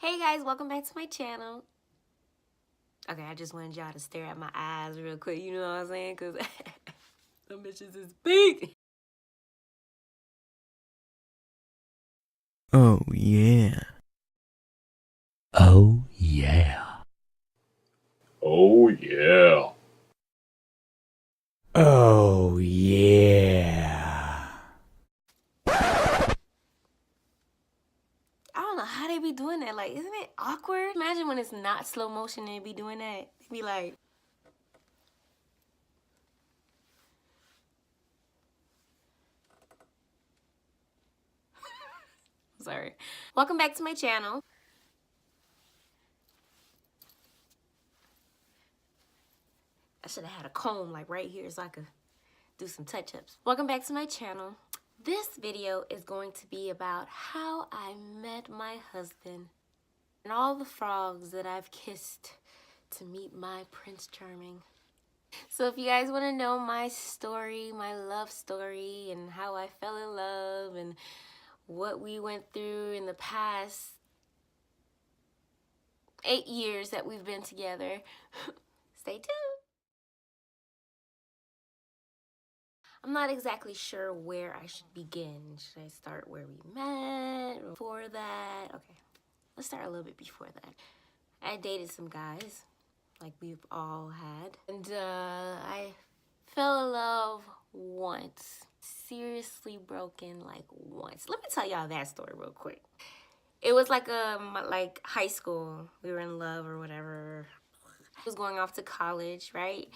Hey guys, welcome back to my channel. Okay, I just wanted y'all to stare at my eyes real quick, you know what I'm saying? Because them bitches is big. Oh yeah. Oh yeah. Oh yeah. Oh yeah. I don't know how they be doing that. Like, isn't it awkward? Imagine when it's not slow motion and they be doing that. They be like... Sorry. Welcome back to my channel. I should have had a comb like right here so I could do some touch-ups. Welcome back to my channel. This video is going to be about how I met my husband and all the frogs that I've kissed to meet my Prince Charming. So if you guys want to know my story, my love story, and how I fell in love and what we went through in the past 8 years that we've been together, stay tuned. I'm not exactly sure where I should begin. Should I start where we met? Before that? Okay, let's start a little bit before that. I dated some guys, like we've all had. And I fell in love once. Seriously broken like once. Let me tell y'all that story real quick. It was like high school. We were in love or whatever. I was going off to college, right?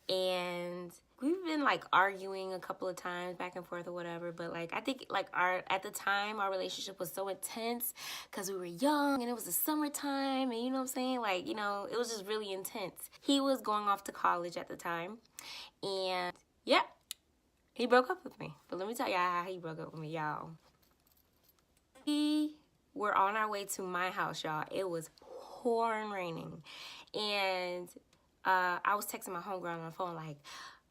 And we've been like arguing a couple of times back and forth or whatever, but like I think like at the time our relationship was so intense because we were young and it was the summertime, and you know what I'm saying, like, you know, it was just really intense. He was going off to college at the time, and yeah, he broke up with me. But let me tell y'all how he broke up with me, y'all. We were on our way to my house, y'all. It was pouring raining, and I was texting my homegirl on the phone like,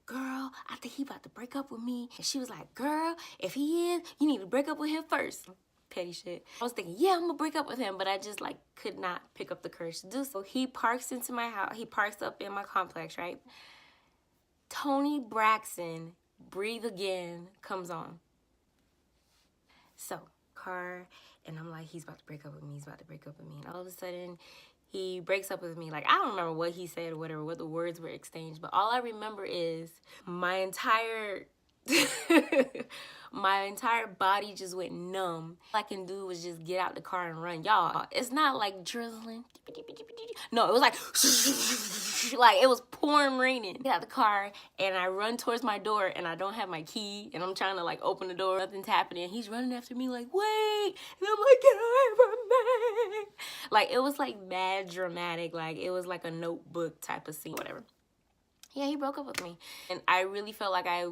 girl, I think he about to break up with me. And she was like, girl, if he is, you need to break up with him first. Petty shit. I was thinking, yeah, I'm gonna break up with him, but I just like could not pick up the courage to do so. He parks into my house. He parks up in my complex, right? Tony Braxton, Breathe Again comes on. So, car, and I'm like, he's about to break up with me. He's about to break up with me. And all of a sudden, he breaks up with me. Like, I don't remember what he said or whatever, what the words were exchanged, but all I remember is my entire my entire body just went numb. All I can do was just get out the car and run. Y'all, it's not like drizzling. No, it was like it was pouring raining. Get out the car and I run towards my door and I don't have my key and I'm trying to like open the door. Nothing's happening. He's running after me like, wait. And I'm like, get away from me. Like, it was like mad dramatic. Like, it was like a Notebook type of scene, whatever. Yeah, he broke up with me. And I really felt like I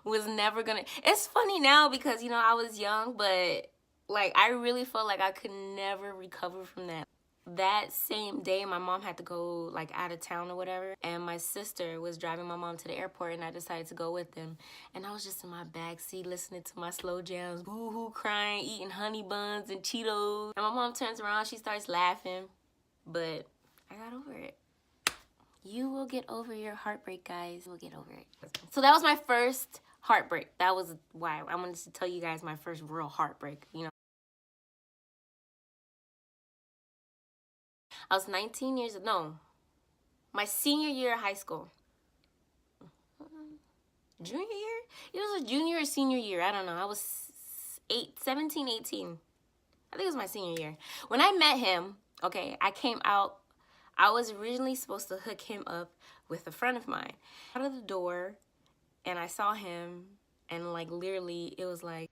was never gonna... It's funny now because, you know, I was young, but like, I really felt like I could never recover from that. That same day, my mom had to go like out of town or whatever, and my sister was driving my mom to the airport, and I decided to go with them. And I was just in my back seat listening to my slow jams, boo-hoo, crying, eating honey buns and Cheetos. And my mom turns around, she starts laughing, but I got over it. You will get over your heartbreak, guys. You will get over it. So that was my first heartbreak. That was why I wanted to tell you guys my first real heartbreak, you know. I was 19 years, no, my senior year of high school. Junior year? It was a junior or senior year. I don't know. I was 17, 18. I think it was my senior year. When I met him, okay, I came out. I was originally supposed to hook him up with a friend of mine. Out of the door, and I saw him, and like literally, it was like,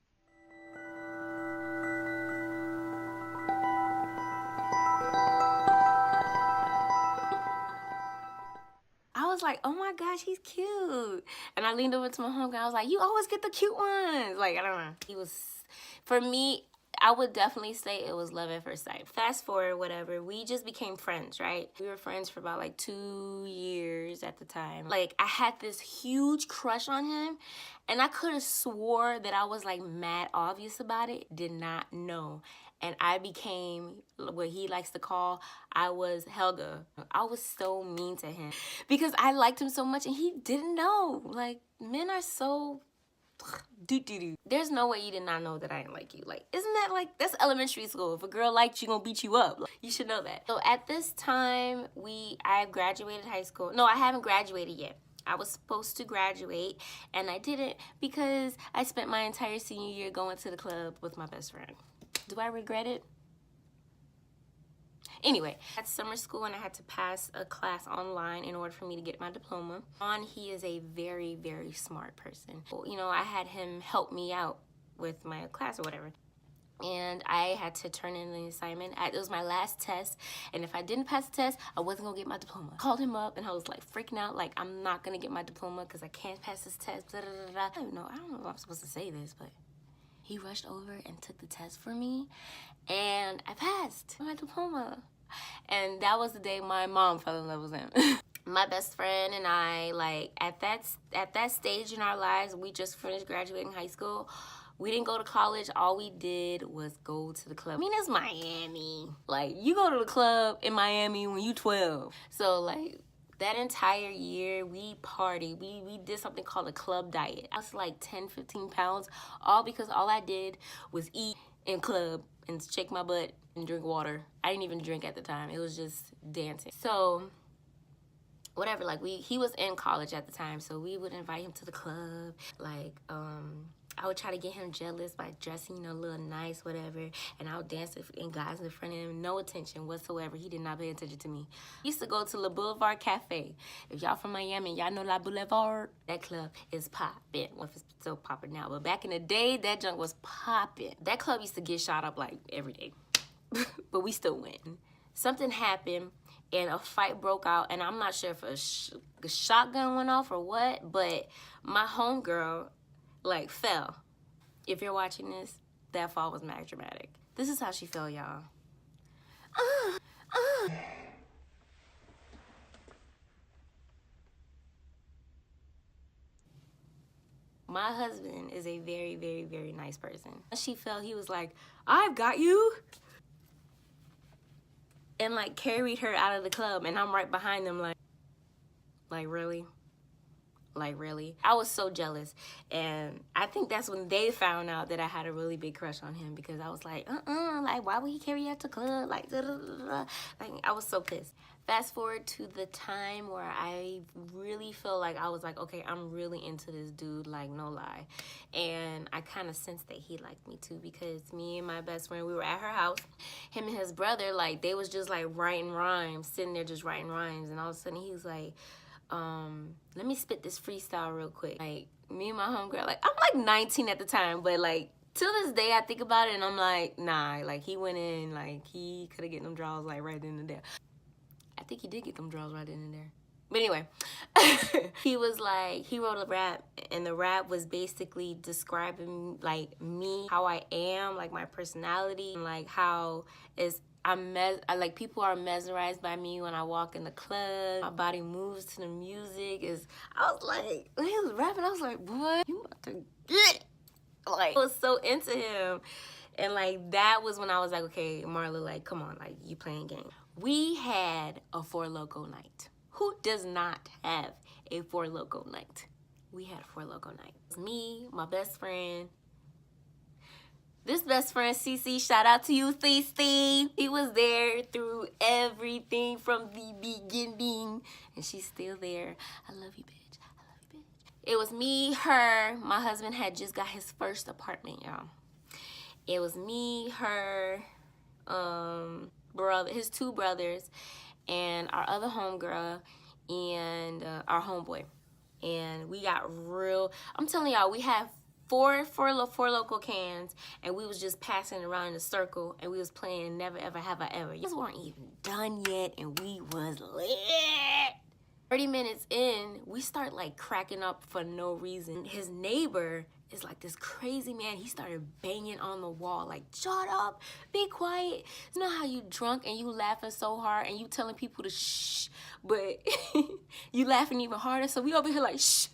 I was like, oh my gosh, he's cute. And I leaned over to my homegirl. I was like, you always get the cute ones. Like, I don't know. He was, for me, I would definitely say it was love at first sight. Fast forward, whatever, we just became friends, right? We were friends for about like 2 years at the time. Like, I had this huge crush on him, and I could have swore that I was like mad obvious about it. Did not know. and I became what he likes to call, I was Helga. I was so mean to him because I liked him so much and he didn't know. Like, men are so There's no way you did not know that I didn't like you. Like, isn't that like, that's elementary school. If a girl liked you, gonna beat you up. Like, you should know that. So at this time, I graduated high school. No, I haven't graduated yet. I was supposed to graduate and I didn't because I spent my entire senior year going to the club with my best friend. Do I regret it? Anyway, at summer school and I had to pass a class online in order for me to get my diploma. He is a very, very smart person. You know, I had him help me out with my class or whatever. And I had to turn in an assignment. It was my last test. And if I didn't pass the test, I wasn't gonna get my diploma. I called him up and I was like freaking out, like I'm not gonna get my diploma because I can't pass this test. Blah, blah, blah, blah. I don't know if I'm supposed to say this, but he rushed over and took the test for me. And I passed my diploma. And that was the day my mom fell in love with him. My best friend and I, like, at that stage in our lives, we just finished graduating high school. We didn't go to college. All we did was go to the club. I mean, it's Miami. Like, you go to the club in Miami when you 12. So, like, that entire year, we partied. We did something called a club diet. I was like 10, 15 pounds, all because all I did was eat and club and shake my butt and drink water. I didn't even drink at the time. It was just dancing. So, whatever, like, he was in college at the time, so we would invite him to the club. Like, I would try to get him jealous by dressing, you know, a little nice, whatever, and I would dance and guys in front of him, no attention whatsoever. He did not pay attention to me. He used to go to La Boulevard Cafe. If y'all from Miami, y'all know La Boulevard, that club is popping. Well, it's still popping now, but back in the day, that junk was popping. That club used to get shot up like every day, but we still went. Something happened and a fight broke out, and I'm not sure if a shotgun went off or what, but my homegirl, like, fell. If you're watching this, that fall was mad dramatic. This is how she fell, y'all. My husband is a very, very, very nice person. When she fell, he was like, I've got you. And, like, carried her out of the club, and I'm right behind them, like really? Like, really? I was so jealous, and I think that's when they found out that I had a really big crush on him, because I was like, like, why would he carry you out to the club? Like, like, I was so pissed. Fast forward to the time where I really feel like I was like, okay, I'm really into this dude, like, no lie. And I kind of sensed that he liked me too, because me and my best friend, we were at her house. Him and his brother, like, they was just like writing rhymes, sitting there just writing rhymes. And all of a sudden he was like, let me spit this freestyle real quick. Like, me and my homegirl, like, I'm like 19 at the time, but like, till this day I think about it and I'm like, nah, like, he went in, like, he could have get them draws like right then and there. I think he did get them draws right then and there. But anyway, he was like, he wrote a rap, and the rap was basically describing, like, me, how I am, like, my personality, and like how like, people are mesmerized by me when I walk in the club. My body moves to the music. I was like, when he was rapping, I was like, boy, you about to get it. Like, I was so into him. And like, that was when I was like, okay, Marla, like, come on, like, you playing games. We had a Four Loko night. Who does not have a Four Loko night? We had a Four Loko night. It was me, my best friend. This best friend, Cece, shout out to you, Cece. He was there through everything from the beginning. And she's still there. I love you, bitch. I love you, bitch. It was me, her. My husband had just got his first apartment, y'all. It was me, her, brother, his two brothers, and our other homegirl, and our homeboy. And we got real, I'm telling y'all, we had four local cans, and we was just passing around in a circle, and we was playing Never Ever Have I Ever. You weren't even done yet, and we was lit. 30 minutes in, we start like cracking up for no reason. His neighbor is like this crazy man. He started banging on the wall, like, shut up, be quiet. You know how you drunk and you laughing so hard and you telling people to shh, but you laughing even harder. So we over here like, shh,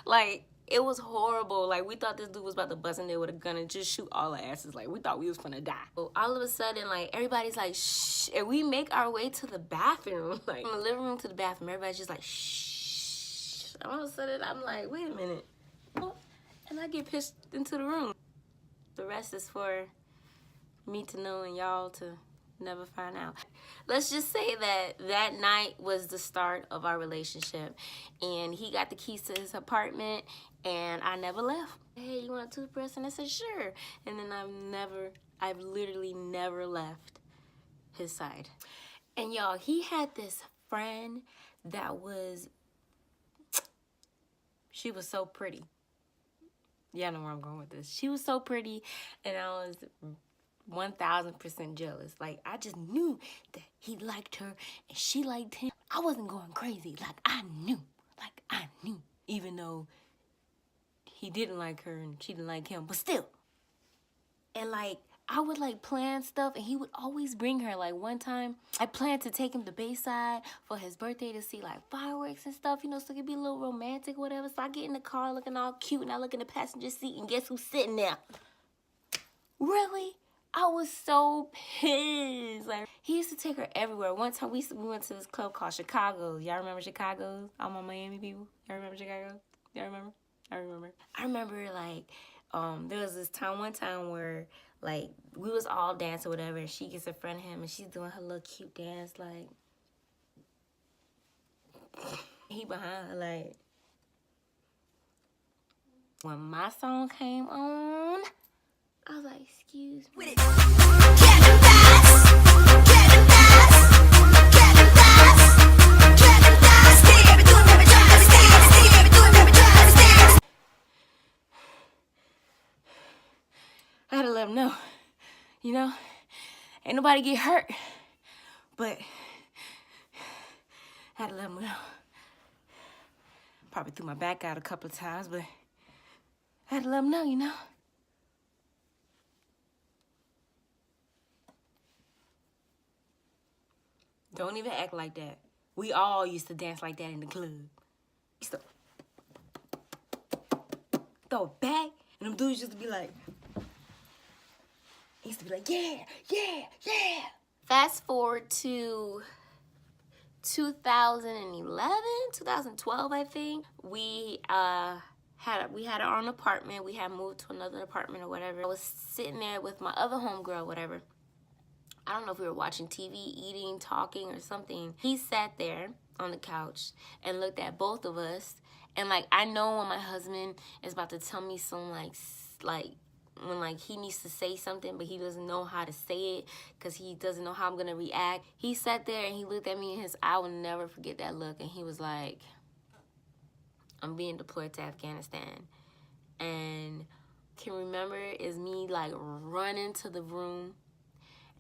like, It was horrible. Like, we thought this dude was about to bust in there with a gun and just shoot all our asses. Like, we thought we was gonna die. So all of a sudden, like, everybody's like, shh. And we make our way to the bathroom. Like, from the living room to the bathroom, everybody's just like, shh. And all of a sudden, I'm like, wait a minute. And I get pushed into the room. The rest is for me to know and y'all to never find out. Let's just say that night was the start of our relationship, and he got the keys to his apartment, and I never left. Hey, you want a toothbrush? And I said, sure. And then I've literally never left his side. And y'all, he had this friend that she was so pretty. Y'all know where I'm going with this. She was so pretty, and I was 1000% jealous. Like, I just knew that he liked her and she liked him. I wasn't going crazy. Like, I knew. Even though he didn't like her and she didn't like him, but still. And like, I would like plan stuff and he would always bring her. Like, one time I planned to take him to Bayside for his birthday to see like fireworks and stuff, you know, so it could be a little romantic or whatever. So I get in the car looking all cute and I look in the passenger seat and guess who's sitting there? Really? I was so pissed. Like, he used to take her everywhere. One time we went to this club called Chicago. Y'all remember Chicago? All my Miami people. Y'all remember Chicago? Y'all remember? I remember. I remember like there was this one time where like we was all dancing or whatever, and she gets in front of him and she's doing her little cute dance like he behind her like. When my song came on, I was like, excuse me. I had to let him know, you know, ain't nobody get hurt, but I had to let him know. Probably threw my back out a couple of times, but I had to let him know, you know. Don't even act like that. We all used to dance like that in the club. Used to throw it back, and them dudes used to be like, yeah, yeah, yeah. Fast forward to 2011, 2012, I think. We had our own apartment. We had moved to another apartment or whatever. I was sitting there with my other homegirl, whatever. I don't know if we were watching TV, eating, talking, or something. He sat there on the couch and looked at both of us. And, like, I know when my husband is about to tell me some, like when, like, he needs to say something, but he doesn't know how to say it because he doesn't know how I'm going to react. He sat there and he looked at me in his eye. I will never forget that look. And he was like, I'm being deployed to Afghanistan. And can remember is me, like, running to the room.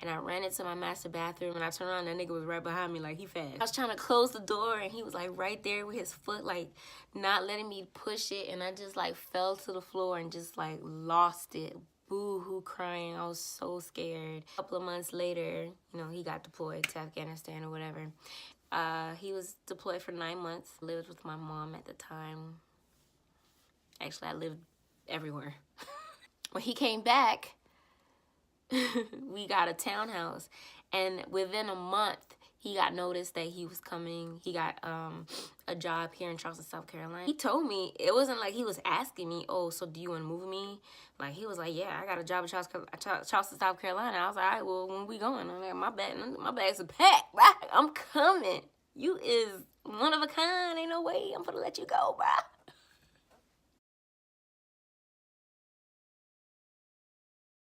And I ran into my master bathroom, and I turned around, and that nigga was right behind me, like, he fast. I was trying to close the door, and he was, like, right there with his foot, like, not letting me push it, and I just, like, fell to the floor and just, like, lost it. Boo-hoo crying. I was so scared. A couple of months later, you know, he got deployed to Afghanistan or whatever. He was deployed for 9 months. I lived with my mom at the time. Actually, I lived everywhere. When he came back, we got a townhouse, and within a month he got notice that he was coming. He got a job here in Charleston, South Carolina. He told me, it wasn't like he was asking me, oh, so do you want to move with me? Like, he was like, yeah, I got a job in Charleston, South Carolina. I was like, all right, well, when we going? I'm like, my bags are packed, right? I'm coming. You is one of a kind. Ain't no way I'm gonna let you go, bro.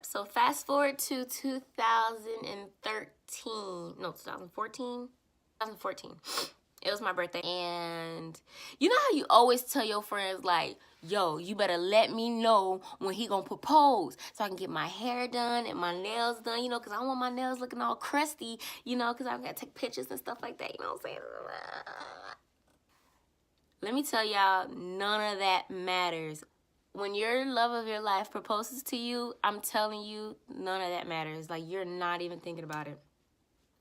So fast forward to 2014. It was my birthday. And you know how you always tell your friends, like, yo, you better let me know when he gonna propose so I can get my hair done and my nails done, you know, because I want my nails looking all crusty, you know, because I've got to take pictures and stuff like that, you know what I'm saying? Let me tell y'all, none of that matters. When your love of your life proposes to you, I'm telling you, none of that matters. Like, you're not even thinking about it.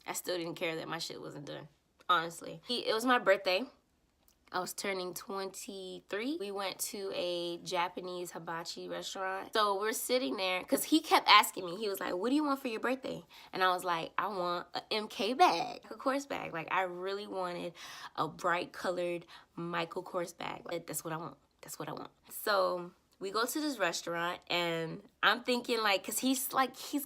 I still didn't care that my shit wasn't done, honestly. It was my birthday. I was turning 23. We went to a Japanese hibachi restaurant. So we're sitting there, because he kept asking me, he was like, what do you want for your birthday? And I was like, I want a MK bag, a Kors bag. Like, I really wanted a bright colored Michael Kors bag. Like, that's what I want. That's what I want. So we go to this restaurant, and I'm thinking, like, because he's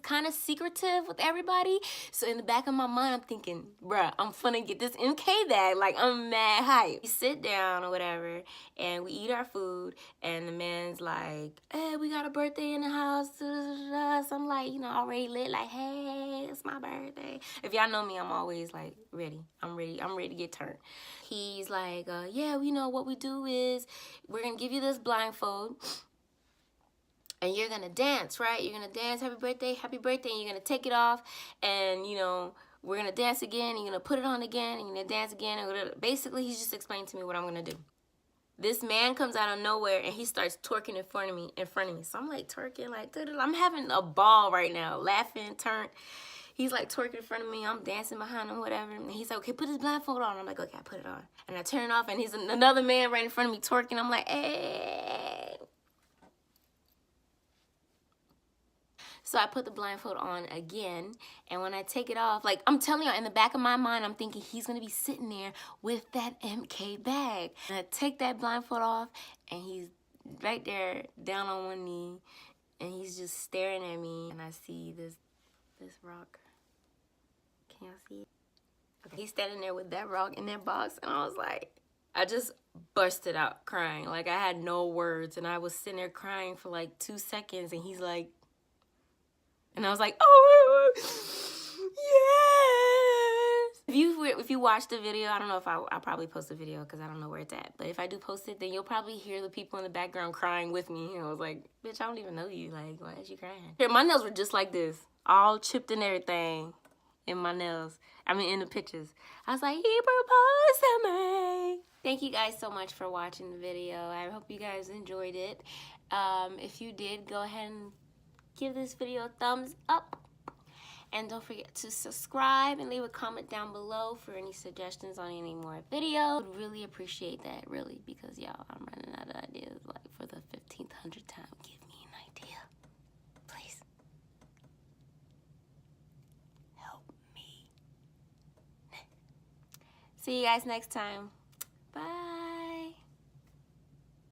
kind of secretive with everybody. So in the back of my mind, I'm thinking, bruh, I'm finna get this MK bag. Like, I'm mad hype. We sit down or whatever, and we eat our food, and the man's like, hey, we got a birthday in the house. So I'm like, you know, already lit, like, hey, it's my birthday. If y'all know me, I'm always, like, ready. I'm ready to get turned. He's like, yeah, you know, what we do is we're gonna give you this blindfold, and you're gonna dance, right? You're gonna dance, happy birthday, and you're gonna take it off, and, you know, we're gonna dance again, and you're gonna put it on again, and you're gonna dance again, and basically he's just explaining to me what I'm gonna do. This man comes out of nowhere, and he starts twerking in front of me. So I'm like twerking, like, I'm having a ball right now, laughing, turned. He's like twerking in front of me. I'm dancing behind him, whatever. And he's like, okay, put his blindfold on. I'm like, okay, I put it on. And I turn it off, and he's another man right in front of me twerking. I'm like, hey. So I put the blindfold on again, and when I take it off, like, I'm telling you, in the back of my mind, I'm thinking he's gonna be sitting there with that MK bag. And I take that blindfold off, and he's right there, down on one knee, and he's just staring at me, and I see this rock. Can y'all see it? Okay. He's standing there with that rock in that box, and I was like, I just busted out crying. Like, I had no words, and I was sitting there crying for like 2 seconds, and he's like, and I was like, oh, yes. If you watch the video, I don't know if I'll probably post the video because I don't know where it's at. But if I do post it, then you'll probably hear the people in the background crying with me. And I was like, bitch, I don't even know you. Like, why is you crying? Here, my nails were just like this, all chipped and everything in my nails. I mean, in the pictures. I was like, he proposed to me. Thank you guys so much for watching the video. I hope you guys enjoyed it. If you did, go ahead and give this video a thumbs up, and don't forget to subscribe and leave a comment down below for any suggestions on any more videos. Would really appreciate that, really, because y'all, I'm running out of ideas. Like, for the 1500th time, give me an idea, please. Help me. See you guys next time.